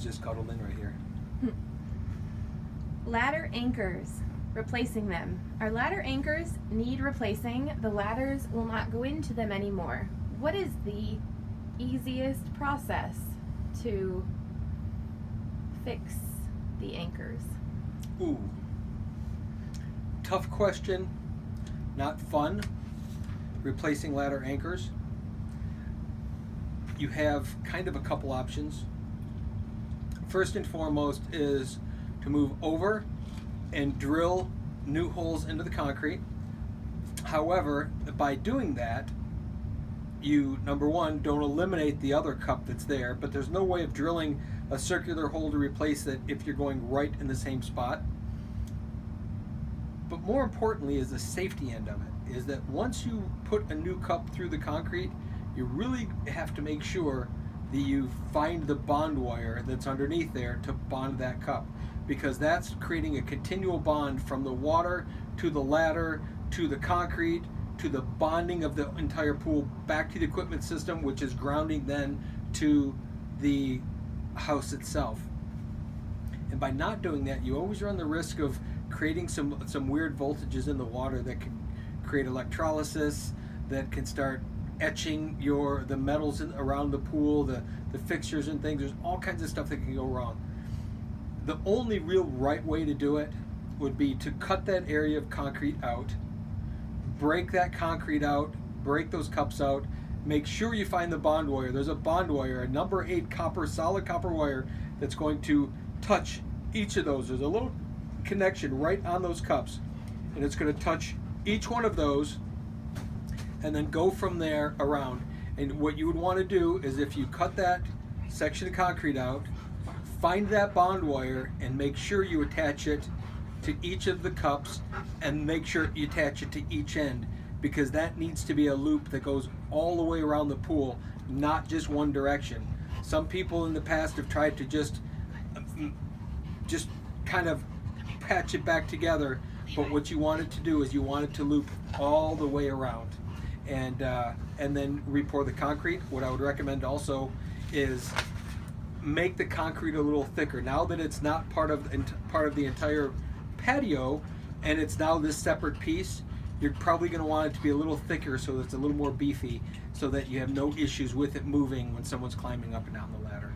just cuddled in right here. Ladder anchors, replacing them. Our ladder anchors need replacing. The ladders will not go into them anymore. What is the easiest process to fix the anchors? Ooh. Tough question. Not fun. Replacing ladder anchors. You have kind of a couple options. First and foremost is to move over and drill new holes into the concrete. However, by doing that, you, number one, don't eliminate the other cup that's there, but there's no way of drilling a circular hole to replace it if you're going right in the same spot. But more importantly is the safety end of it, is that once you put a new cup through the concrete, you really have to make sure that you find the bond wire that's underneath there to bond that cup, because that's creating a continual bond from the water to the ladder to the concrete to the bonding of the entire pool back to the equipment system, which is grounding then to the house itself. And by not doing that, you always run the risk of creating some weird voltages in the water that can create electrolysis, that can start etching the metals around the pool, the fixtures and things. There's all kinds of stuff that can go wrong. The only real right way to do it would be to cut that area of concrete out, break that concrete out, break those cups out, make sure you find the bond wire. There's a bond wire, a number 8 solid copper wire that's going to touch each of those. There's a little connection right on those cups, and it's going to touch each one of those and then go from there around. And what you would want to do is, if you cut that section of concrete out, find that bond wire and make sure you attach it to each of the cups, and make sure you attach it to each end, because that needs to be a loop that goes all the way around the pool, not just one direction. Some people in the past have tried to just kind of patch it back together, but what you want it to do is you want it to loop all the way around, and then re-pour the concrete. What I would recommend also is make the concrete a little thicker. Now that it's not part of the entire patio, and it's now this separate piece, you're probably going to want it to be a little thicker, so that it's a little more beefy, so that you have no issues with it moving when someone's climbing up and down the ladder.